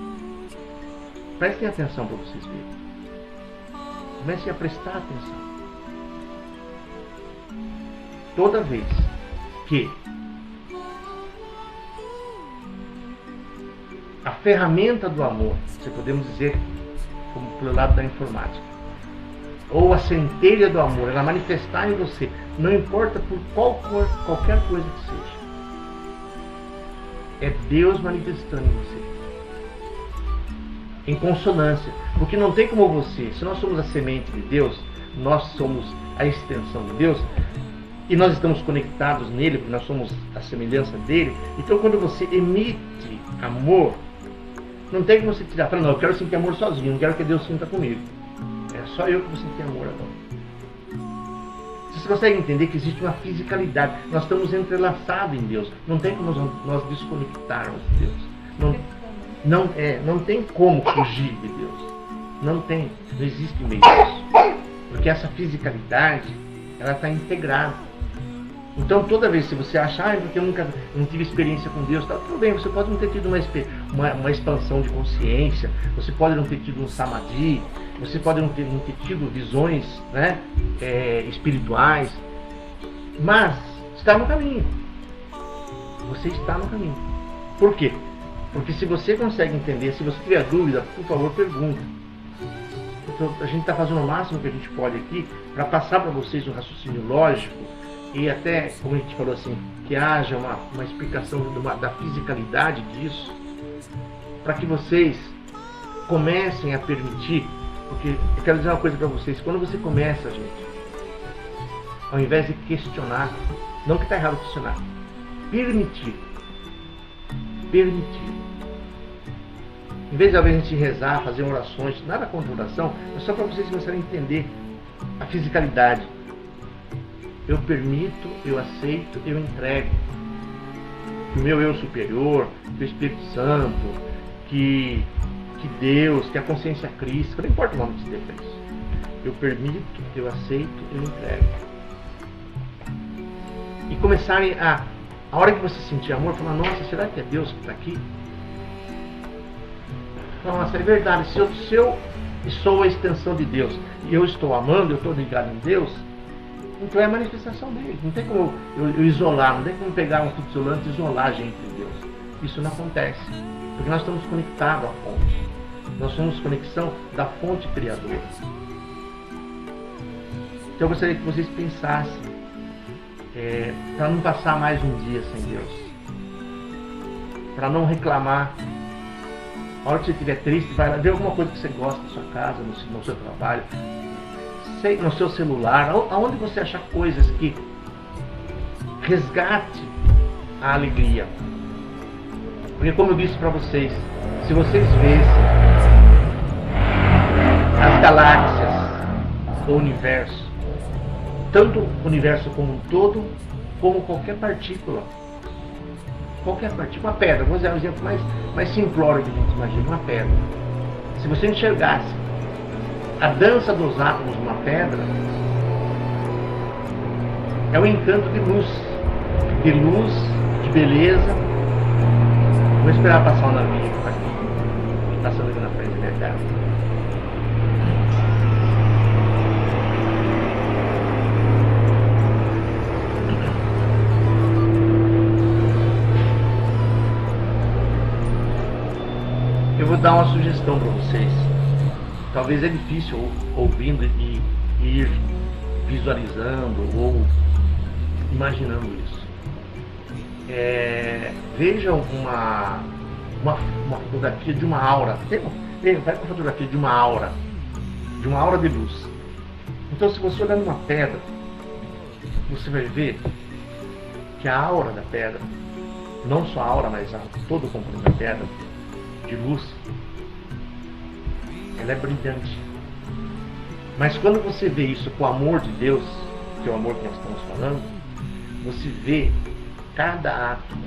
Prestem atenção para vocês verem. Comece a prestar atenção. Toda vez que a ferramenta do amor, se podemos dizer, como pelo lado da informática, ou a centelha do amor, ela manifestar em você, não importa por qualquer coisa que seja, é Deus manifestando em você, em consonância, porque não tem como você, se nós somos a semente de Deus, nós somos a extensão de Deus, e nós estamos conectados nele, porque nós somos a semelhança dele. Então quando você emite amor, não tem como você tirar, fala, não, eu quero sentir amor sozinho, não quero que Deus sinta comigo. só eu que vou sentir amor agora. Vocês conseguem entender que existe uma fisicalidade. Nós estamos entrelaçados em Deus. Não tem como nós desconectarmos de Deus. Não tem como fugir de Deus. Não tem. Não existe meio disso. Porque essa fisicalidade, ela está integrada. Então toda vez que você achar, porque eu nunca não tive experiência com Deus, tá, tudo bem, você pode não ter tido uma expansão de consciência, você pode não ter tido um samadhi, você pode não ter tido visões, né, espirituais, mas está no caminho. Você está no caminho. Por quê? Porque se você consegue entender, se você tiver dúvida, por favor, pergunta. Então, a gente está fazendo o máximo que a gente pode aqui para passar para vocês um raciocínio lógico e até, como a gente falou assim, que haja uma explicação da fisicalidade disso, para que vocês comecem a permitir. Porque eu quero dizer uma coisa para vocês: quando você começa, gente, ao invés de questionar, não que está errado questionar, permitir. Em vez de a gente rezar, fazer orações, nada contra oração, é só para vocês começarem a entender a fisicalidade. Eu permito, eu aceito, eu entrego. Que o meu eu superior, que o Espírito Santo, que Deus, que a consciência crística, não importa o nome que você dê para isso. Eu permito, eu aceito, eu entrego. E começarem a hora que você sentir amor, falar: nossa, será que é Deus que está aqui? Nossa, é verdade, se eu sou a extensão de Deus e eu estou amando, eu estou ligado em Deus, então é a manifestação dele. Não tem como eu isolar, não tem como pegar um fito isolante e isolar a gente de Deus. Isso não acontece, porque nós estamos conectados à fonte. Nós somos conexão da fonte criadora. Então eu gostaria que vocês pensassem, para não passar mais um dia sem Deus, para não reclamar. A hora que você estiver triste, vai lá ver alguma coisa que você gosta na sua casa, no seu trabalho, no seu celular, aonde você achar coisas que resgate a alegria. Porque, como eu disse para vocês, se vocês vissem as galáxias, o universo, tanto o universo como um todo, como qualquer partícula, uma pedra, vamos usar um exemplo mais simplório que a gente imagina, uma pedra. Se você enxergasse a dança dos átomos numa pedra, é um encanto de luz, de beleza. Vou esperar passar um navio aqui, passando ali na frente da minha casa. Eu vou dar uma sugestão para vocês. Talvez é difícil ouvindo e ir visualizando ou imaginando isso. Vejam uma fotografia de uma aura. Vai com a fotografia de uma aura de luz. Então, se você olhar numa pedra, você vai ver que a aura da pedra, não só a aura, mas todo o componente da pedra, de luz, ela é brilhante. Mas quando você vê isso com o amor de Deus, que é o amor que nós estamos falando, você vê cada átomo,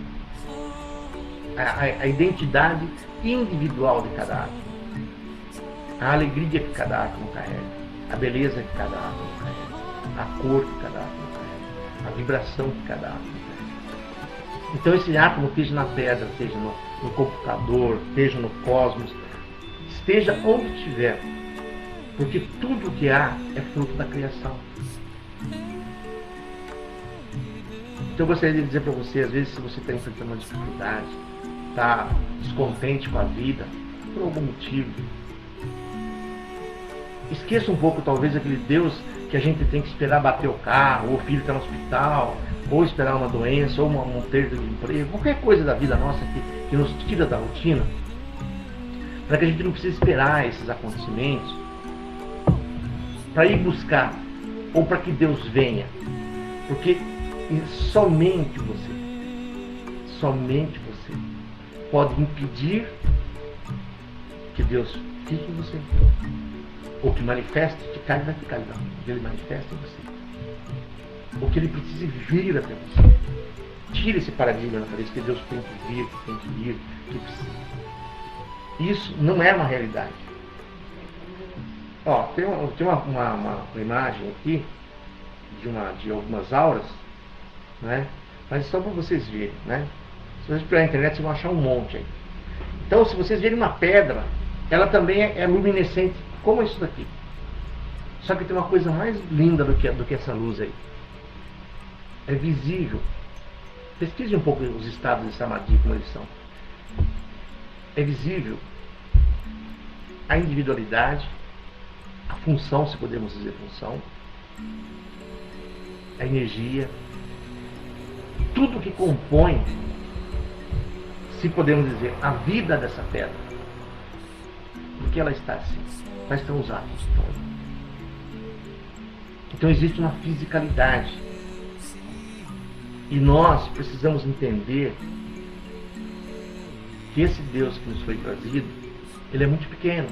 a identidade individual de cada átomo, a alegria que cada átomo carrega, a beleza que cada átomo carrega, a cor que cada átomo carrega, a vibração que cada átomo carrega. Então esse átomo, esteja na pedra, esteja no computador, esteja no cosmos, esteja onde estiver, porque tudo que há é fruto da criação. Então eu gostaria de dizer para você, às vezes, se você está enfrentando uma dificuldade, está descontente com a vida, por algum motivo, esqueça um pouco talvez aquele Deus que a gente tem que esperar bater o carro, ou o filho está no hospital, ou esperar uma doença, ou uma perda de emprego, qualquer coisa da vida nossa que nos tira da rotina, para que a gente não precise esperar esses acontecimentos para ir buscar, ou para que Deus venha, porque somente você pode impedir que Deus fique em você, ou que manifeste, de carne vai ficar ali, não. Ele manifesta em você. Ou que ele precise vir até você. Tire esse paradigma na cabeça que Deus tem que vir, que precisa. Isso não é uma realidade. Ó, tem uma imagem aqui de algumas auras, né? Mas só para vocês verem, né? Se vocês pegar na internet, vocês vão achar um monte aí. Então, se vocês verem uma pedra, ela também é luminescente, como isso daqui. Só que tem uma coisa mais linda do que essa luz aí. É visível. Pesquise um pouco os estados de Samadhi, como eles são. É visível a individualidade, a função, se podemos dizer função, a energia, tudo que compõe, se podemos dizer, a vida dessa pedra. Porque ela está assim. Quais estão os atos todos? Então existe uma fisicalidade. E nós precisamos entender que esse Deus que nos foi trazido, ele é muito pequeno.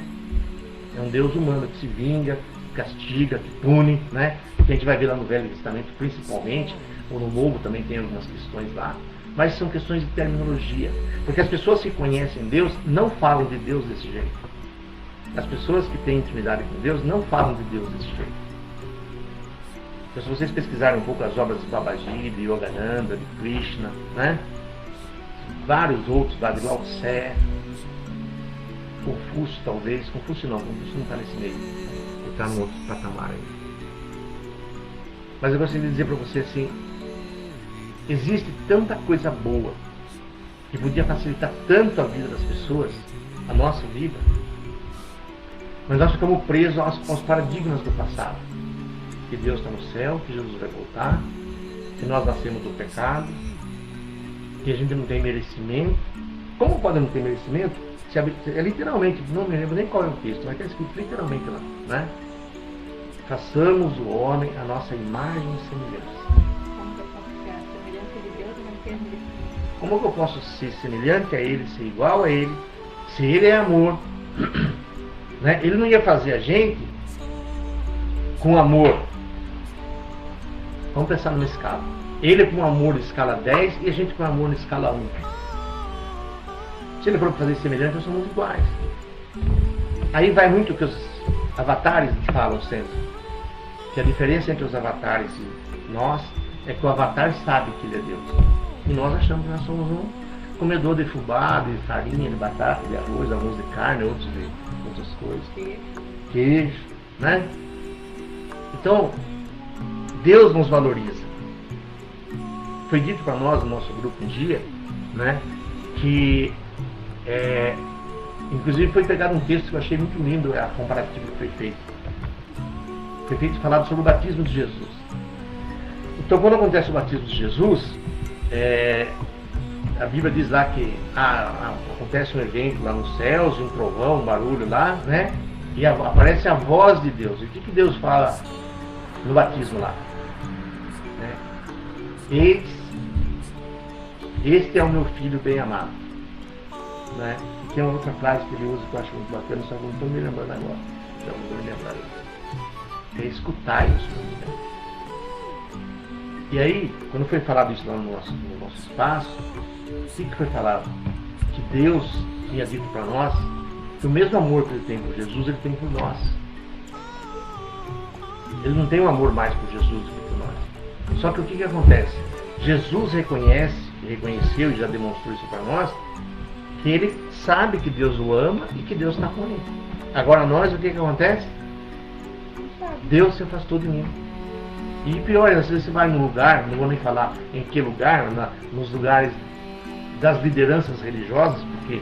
É um Deus humano que se vinga, que castiga, que pune, né? Que a gente vai ver lá no Velho Testamento, principalmente, ou no Novo também tem algumas questões lá. Mas são questões de terminologia. Porque as pessoas que conhecem Deus não falam de Deus desse jeito. As pessoas que têm intimidade com Deus não falam de Deus desse jeito. Então, se vocês pesquisarem um pouco as obras de Babaji, de Yogananda, de Krishna, né? Vários outros, lá de Lao Tse, Confúcio talvez, Confúcio não está nesse meio, ele está num outro patamar aí. Mas eu gostaria de dizer para você assim, existe tanta coisa boa que podia facilitar tanto a vida das pessoas, a nossa vida, mas nós ficamos presos aos paradigmas do passado. Que Deus está no céu, que Jesus vai voltar, que nós nascemos do pecado, que a gente não tem merecimento. Como pode não ter merecimento? É literalmente, não me lembro nem qual é o texto, mas está escrito literalmente lá, né? Façamos o homem a nossa imagem e semelhança. Como que eu posso ser semelhante a ele, ser igual a ele, se ele é amor? Né? Ele não ia fazer a gente com amor. Vamos pensar numa escala. Ele com amor de escala 10 e a gente com amor na escala 1. Se ele for fazer semelhante, nós somos iguais. Aí vai muito o que os avatares falam sempre. Que a diferença entre os avatares e nós é que o avatar sabe que ele é Deus. E nós achamos que nós somos um comedor de fubá, de farinha, de batata, de arroz, alguns de carne, outros de outras coisas. Queijo, né? Então, Deus nos valoriza. Foi dito para nós no nosso grupo um dia, né, que inclusive foi pegado um texto que eu achei muito lindo, a comparativa que foi feita. Foi feito falado sobre o batismo de Jesus. Então, quando acontece o batismo de Jesus, a Bíblia diz lá que acontece um evento lá nos céus, um trovão, um barulho lá, né? E aparece a voz de Deus. E o que Deus fala no batismo lá? Este é o meu filho bem amado. Né? E tem uma outra frase que ele usa que eu acho muito bacana, só que não estou me lembrando agora. Então não vou me lembrar. É escutar isso. E aí, quando foi falado isso lá no nosso espaço, o que foi falado? Que Deus tinha dito para nós que o mesmo amor que ele tem por Jesus, ele tem por nós. Ele não tem um amor mais por Jesus do que por nós. Só que o que acontece? Jesus reconheceu e já demonstrou isso para nós, que ele sabe que Deus o ama e que Deus está com ele. Agora nós, o que acontece? Deus se afastou de mim. E pior, às vezes você vai num lugar, não vou nem falar em que lugar, nos lugares das lideranças religiosas, porque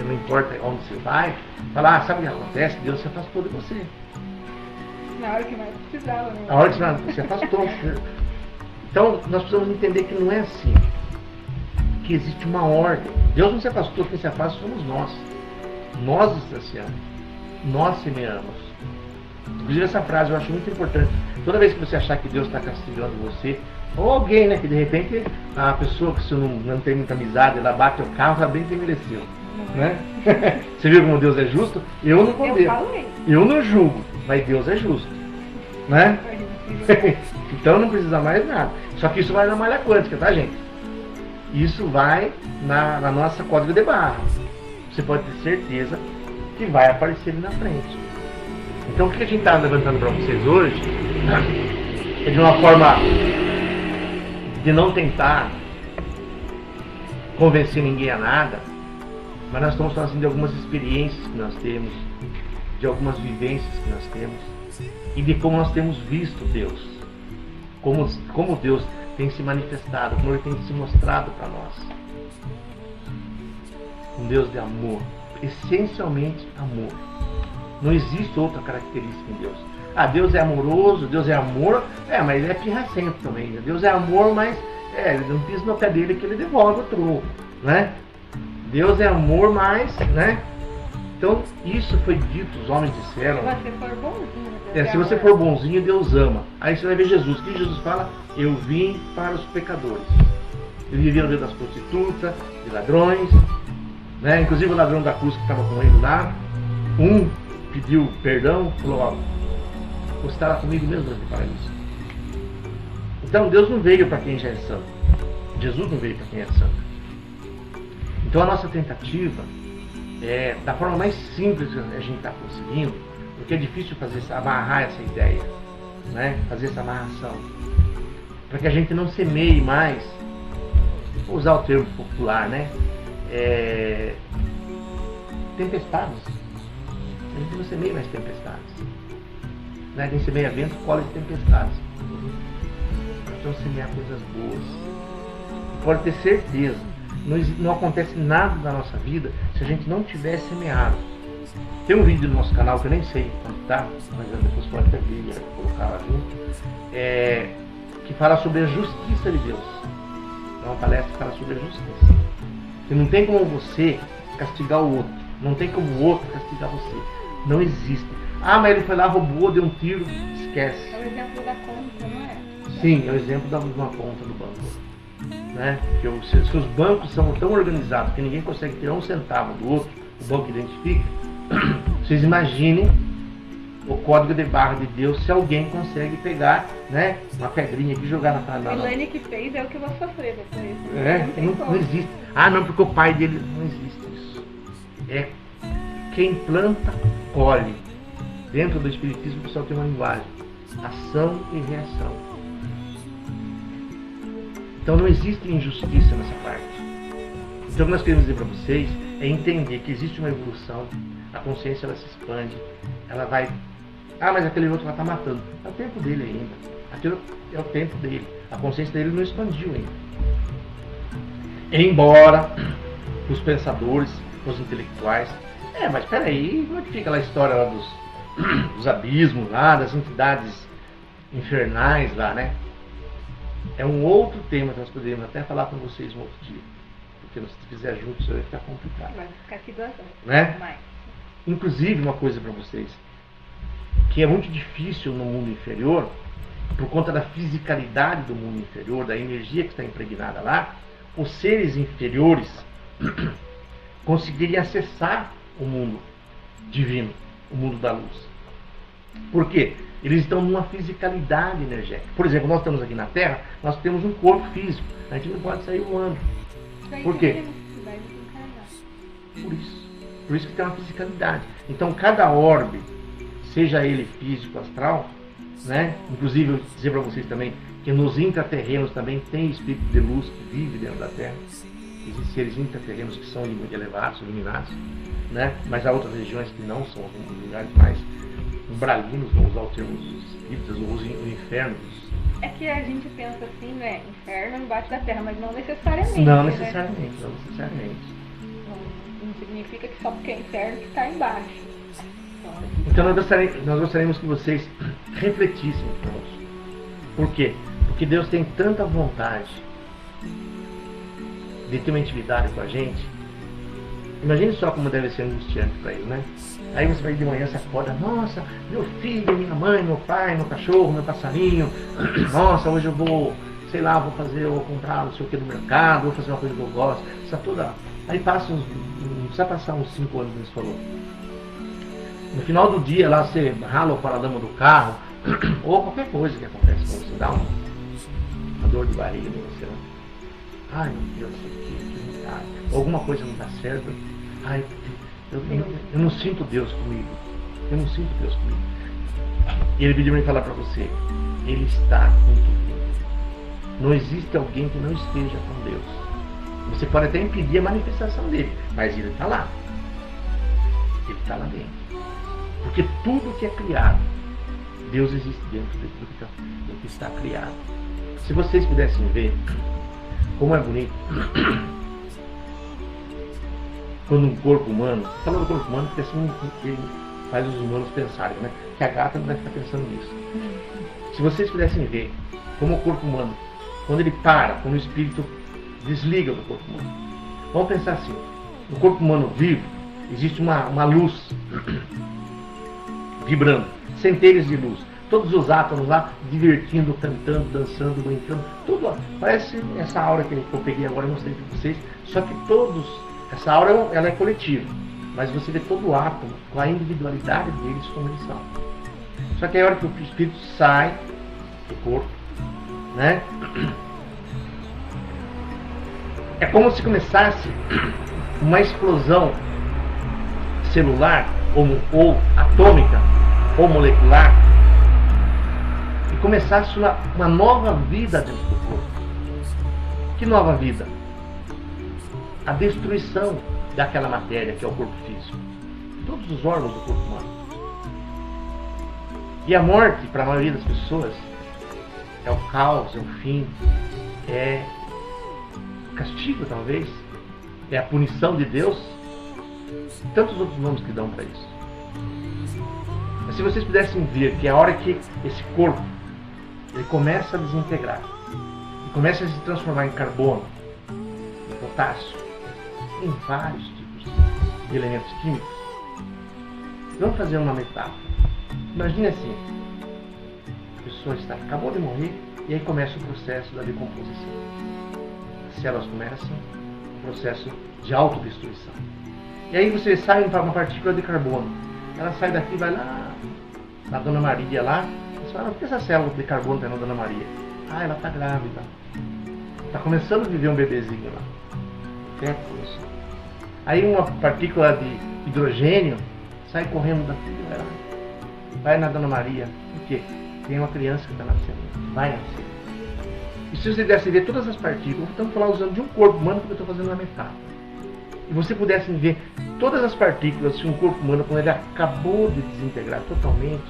não importa onde você vai, falar, sabe o que acontece? Deus se afastou de você. Na hora que mais precisava, né? Na hora que se afastou. Então, nós precisamos entender que não é assim. Que existe uma ordem. Deus não se afastou, quem se afasta somos nós. Nós distanciamos. Nós semeamos. Inclusive essa frase eu acho muito importante. Toda vez que você achar que Deus está castigando você, ou alguém, né, que de repente a pessoa que você não tem muita amizade, ela bate o carro, já bem que mereceu. Né? Você viu como Deus é justo? Eu não condeno. Eu não julgo. mas Deus é justo, né? Então não precisa mais nada. Só que isso vai na malha quântica, tá, gente? Isso vai na nossa código de barra. Você pode ter certeza que vai aparecer ali na frente. Então o que a gente está levantando para vocês hoje é de uma forma de não tentar convencer ninguém a nada, mas nós estamos falando assim, de algumas experiências que nós temos, de algumas vivências que nós temos e de como nós temos visto Deus, como Deus tem se manifestado, como Ele tem se mostrado para nós. Um Deus de amor, essencialmente amor. Não existe outra característica em Deus. Deus é amoroso, Deus é amor, mas Ele é pirracento também. Né? Deus é amor, mas ele não pisa no pé dele que Ele devolve o troco, né? Deus é amor, mas, né? Então, isso foi dito, os homens disseram. Se você for bonzinho, se você for bonzinho, Deus ama. Aí você vai ver Jesus. O que Jesus fala? Eu vim para os pecadores. Ele vivia no meio das prostitutas, de ladrões, né? Inclusive o ladrão da cruz que estava com ele lá, pediu perdão, falou, você estará comigo mesmo no paraíso. Então Deus não veio para quem já é santo. Jesus não veio para quem é santo. Então a nossa tentativa é, da forma mais simples que a gente está conseguindo, porque é difícil amarrar essa ideia, né? Fazer essa amarração, para que a gente não semeie mais, vou usar o termo popular, né? Tempestades. A gente não semeia mais tempestades, né? Quem semeia vento colhe tempestades. Nós precisamos semear coisas boas. E pode ter certeza, não acontece nada na nossa vida se a gente não tiver semeado. Tem um vídeo no nosso canal que eu nem sei quando tá, mas depois pode até vir e colocar lá junto, que fala sobre a justiça de Deus. É uma palestra que fala sobre a justiça. Que não tem como você castigar o outro, não tem como o outro castigar você. Não existe. Mas ele foi lá, roubou, deu um tiro, esquece. É o exemplo da conta, não é? Sim, é o exemplo de uma conta do banco. Né? Porque se os bancos são tão organizados que ninguém consegue tirar um centavo do outro, o banco identifica, vocês imaginem o código de barra de Deus se alguém consegue pegar, né, uma pedrinha aqui e jogar na cara. A Elaine que fez é o que vai sofrer depois. Não existe. Não, porque o pai dele, não existe isso. É quem planta, colhe. Dentro do Espiritismo o pessoal tem uma linguagem: ação e reação. Então não existe injustiça nessa parte. Então o que nós queremos dizer para vocês é entender que existe uma evolução, a consciência ela se expande, ela vai... mas aquele outro lá está matando. É o tempo dele ainda. Aquilo é o tempo dele. A consciência dele não expandiu ainda. Embora os pensadores, os intelectuais... mas espera aí, como é que fica lá a história lá dos abismos lá, das entidades infernais lá, né? É um outro tema que nós poderíamos até falar com vocês um outro dia. Porque se fizer junto, isso vai ficar complicado. Vai ficar aqui 2 horas. Né? Mais. Inclusive, uma coisa para vocês, que é muito difícil no mundo inferior, por conta da fisicalidade do mundo inferior, da energia que está impregnada lá, os seres inferiores conseguirem acessar o mundo divino, o mundo da luz. Por quê? Eles estão numa fisicalidade energética. Por exemplo, nós estamos aqui na Terra, nós temos um corpo físico, a gente não pode sair voando. Por quê? Por isso que tem uma fisicalidade. Então cada orbe, seja ele físico, astral, né? Inclusive eu vou dizer para vocês também que nos intraterrenos também tem espírito de luz que vive dentro da Terra. Existem seres intraterrenos que são elevados, iluminados, né? Mas há outras regiões que não são lugares mais umbralinos, vamos usar o termo dos espíritos, ou o inferno. É que a gente pensa assim, né? Inferno embaixo da terra, mas não necessariamente. Não né? necessariamente, não necessariamente. Não significa que só porque é inferno que está embaixo. Então nós gostaríamos que vocês refletissem conosco. Por quê? Porque Deus tem tanta vontade de ter uma intimidade com a gente. Imagine só como deve ser angustiante para ele, né? Aí você vai de manhã, você acorda, nossa, meu filho, minha mãe, meu pai, meu cachorro, meu passarinho, nossa, hoje eu vou, sei lá, vou comprar não sei o que no mercado, vou fazer uma coisa que eu gosto, isso toda. Aí passa não precisa passar uns 5 anos, como você falou. No final do dia lá você rala o paralama do carro, ou qualquer coisa que acontece com você, dá uma dor de barriga em você. Ai meu Deus, que vontade. Alguma coisa não dá certo. Ai, eu não sinto Deus comigo. Eu não sinto Deus comigo. E ele pediu para falar para você, Ele está com tudo. Não existe alguém que não esteja com Deus. Você pode até impedir a manifestação dele, mas ele está lá. Ele está lá dentro. Porque tudo que é criado, Deus existe dentro do que está criado. Se vocês pudessem ver como é bonito quando um corpo humano, falando do corpo humano, porque assim ele faz os humanos pensarem, né? Que a gata não vai ficar pensando nisso. Se vocês pudessem ver como o corpo humano, quando ele para, quando o espírito desliga do corpo humano. Vamos pensar assim, no corpo humano vivo, existe uma luz vibrando, centelhas de luz. Todos os átomos lá, divertindo, cantando, dançando, brincando, tudo. Parece essa aura que eu peguei agora e mostrei para vocês. Só que essa aura ela é coletiva. Mas você vê todo o átomo com a individualidade deles como eles são. Só que é a hora que o espírito sai do corpo, né? É como se começasse uma explosão celular, ou atômica, ou molecular, e começasse uma nova vida dentro do corpo. Que nova vida? A destruição daquela matéria que é o corpo físico. Todos os órgãos do corpo humano. E a morte, para a maioria das pessoas, é o caos, é o fim, é castigo talvez, é a punição de Deus, tantos outros nomes que dão para isso. Mas se vocês pudessem ver que a hora que esse corpo ele começa a desintegrar e começa a se transformar em carbono, em potássio, em vários tipos de elementos químicos, vamos fazer uma metáfora. Imagine assim, a pessoa acabou de morrer e aí começa o processo da decomposição. As células começam o processo de autodestruição. E aí você sai uma partícula de carbono. Ela sai daqui e vai lá na Dona Maria lá. Você fala, por que essa célula de carbono está na Dona Maria? Ah, ela está grávida. Está começando a viver um bebezinho lá. Féculos. Aí uma partícula de hidrogênio sai correndo daqui, vai na Dona Maria. Por quê? Tem uma criança que está nascendo. Vai nascer. E se você pudesse ver todas as partículas, estamos falando usando de um corpo humano que eu estou fazendo uma metáfora. E você pudesse ver todas as partículas de um corpo humano quando ele acabou de desintegrar totalmente,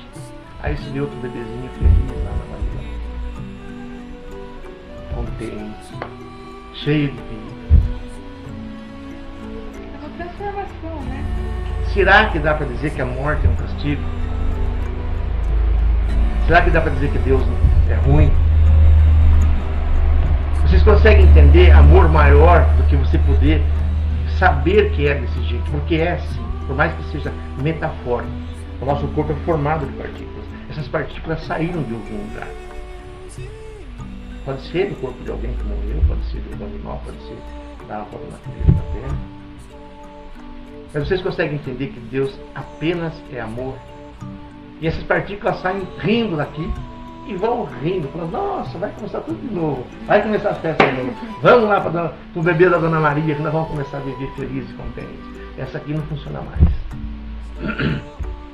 aí você vê outro bebezinho feliz lá na barriga. Contente, cheio de vida. É uma transformação, né? Será que dá para dizer que a morte é um castigo? Será que dá para dizer que Deus é ruim? Vocês conseguem entender amor maior do que você poder saber que é desse jeito? Porque é assim, por mais que seja metafórico. O nosso corpo é formado de partículas. Essas partículas saíram de algum lugar. Pode ser do corpo de alguém que morreu, pode ser de um animal, pode ser da água da natureza da terra. Mas vocês conseguem entender que Deus apenas é amor? E essas partículas saem rindo daqui e vão rindo, falando, nossa, vai começar tudo de novo, vai começar a festa de novo, vamos lá para o bebê da Dona Maria, que nós vamos começar a viver felizes e contentes. Essa aqui não funciona mais.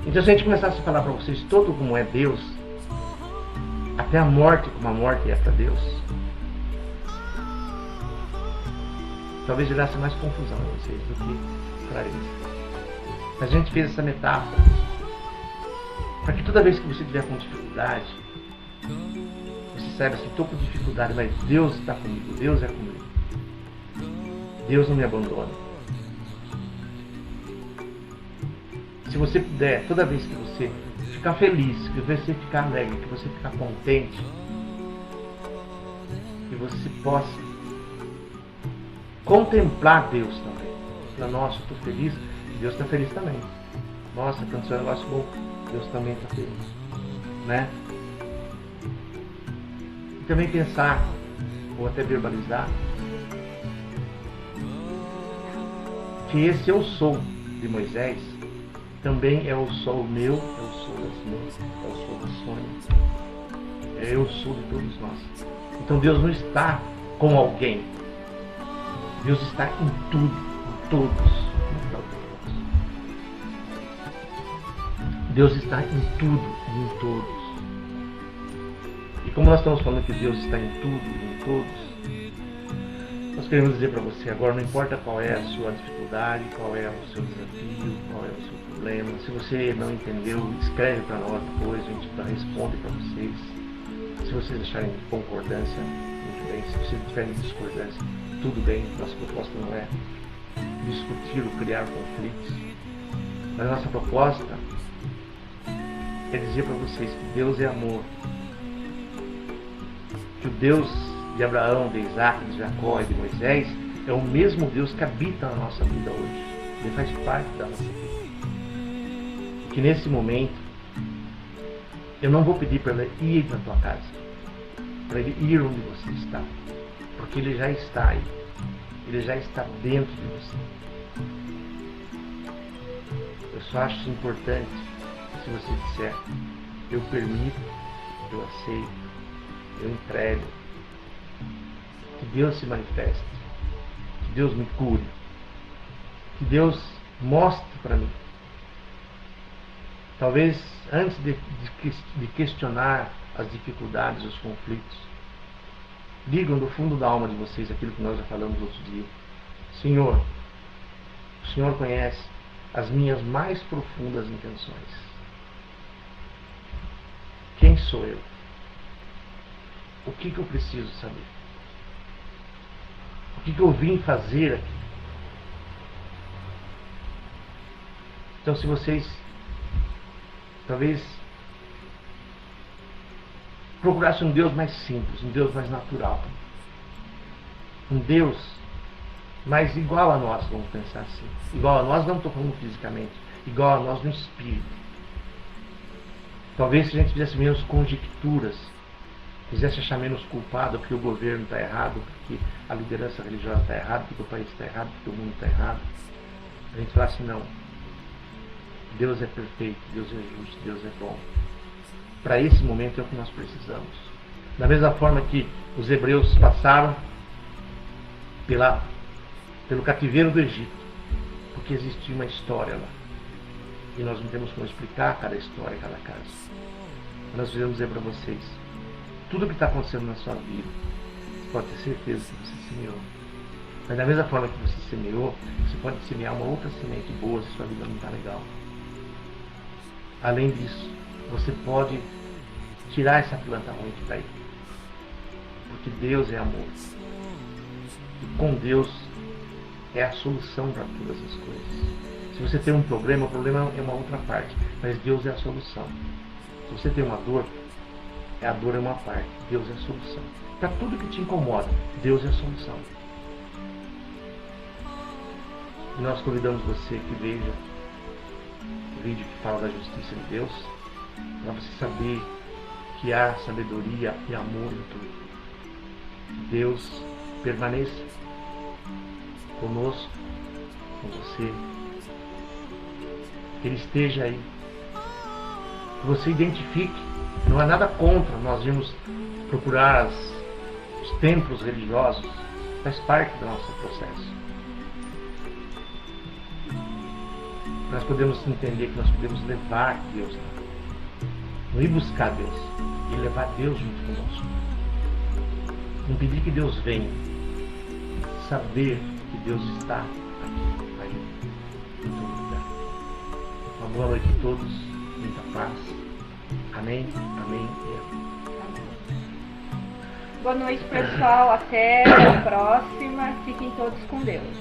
Então se a gente começasse a falar para vocês todo como é Deus, até a morte como a morte é para Deus, talvez gerasse mais confusão a vocês do que clareza. Mas a gente fez essa metáfora para que toda vez que você tiver com dificuldade, você saiba assim, estou com dificuldade, mas Deus está comigo, Deus é comigo. Deus não me abandona. Se você puder, toda vez que você ficar feliz, que você ficar alegre, que você ficar contente, que você possa contemplar Deus também. Falar, nossa, estou feliz, Deus está feliz também. Nossa, aconteceu um negócio bom, Deus também está feliz. Né? E também pensar, ou até verbalizar, que esse eu sou de Moisés também é o sol meu, é o sol da Simone, é o sol da Sônia, é eu sou de todos nós. Então Deus não está com alguém, Deus está em tudo, em todos. Deus está em tudo e em todos. E como nós estamos falando que Deus está em tudo e em todos, nós queremos dizer para você agora, não importa qual é a sua dificuldade, qual é o seu desafio, qual é o seu problema. Se você não entendeu, escreve para nós depois, a gente responde para vocês. Se vocês acharem concordância, muito bem. Se vocês tiverem discordância, tudo bem. Nossa proposta não é discutir ou criar conflitos. Mas a nossa proposta é dizer para vocês que Deus é amor. Que o Deus de Abraão, de Isaac, de Jacó e de Moisés é o mesmo Deus que habita na nossa vida hoje. Ele faz parte da nossa vida. Que nesse momento eu não vou pedir para ele ir na tua casa, para ele ir onde você está, porque ele já está aí, ele já está dentro de você. Eu só acho importante se você disser: eu permito, eu aceito, eu entrego. Que Deus se manifeste, que Deus me cure, que Deus mostre para mim. Talvez antes de questionar as dificuldades, os conflitos, digam do fundo da alma de vocês aquilo que nós já falamos outro dia: Senhor, o Senhor conhece as minhas mais profundas intenções. Quem sou eu? O que eu preciso saber? O que eu vim fazer aqui? Então, se vocês talvez procurassem um Deus mais simples, um Deus mais natural, um Deus mais igual a nós, vamos pensar assim. Igual a nós, não estou falando fisicamente, igual a nós no espírito. Talvez se a gente fizesse menos conjecturas, quisesse achar menos culpado porque o governo está errado, porque a liderança religiosa está errada, porque o país está errado, porque o mundo está errado, a gente falasse: não, Deus é perfeito, Deus é justo, Deus é bom. Para esse momento é o que nós precisamos. Da mesma forma que os hebreus passaram pelo cativeiro do Egito, porque existia uma história lá. E nós não temos como explicar cada história, cada caso. Nós queremos dizer para vocês: tudo que está acontecendo na sua vida, você pode ter certeza que você semeou. Mas da mesma forma que você semeou, você pode semear uma outra semente boa se sua vida não está legal. Além disso, você pode tirar essa planta ruim que está aí. Porque Deus é amor. E com Deus é a solução para todas as coisas. Se você tem um problema, o problema é uma outra parte, mas Deus é a solução. Se você tem uma dor, a dor é uma parte, Deus é a solução. Para tudo que te incomoda, Deus é a solução. E nós convidamos você que veja o vídeo que fala da justiça de Deus, para você saber que há sabedoria e amor em tudo. Deus permaneça conosco, com você. Que Ele esteja aí. Que você identifique. Não há nada contra nós irmos procurar os templos religiosos. Faz parte do nosso processo. Nós podemos entender que nós podemos levar Deus lá. Não ir buscar Deus, e levar Deus junto conosco. Não pedir que Deus venha. Saber que Deus está aqui, aí, em todo lugar. Uma boa noite a todos, muita paz. Amém, amém e amém. Boa noite, pessoal. Até a próxima. Fiquem todos com Deus.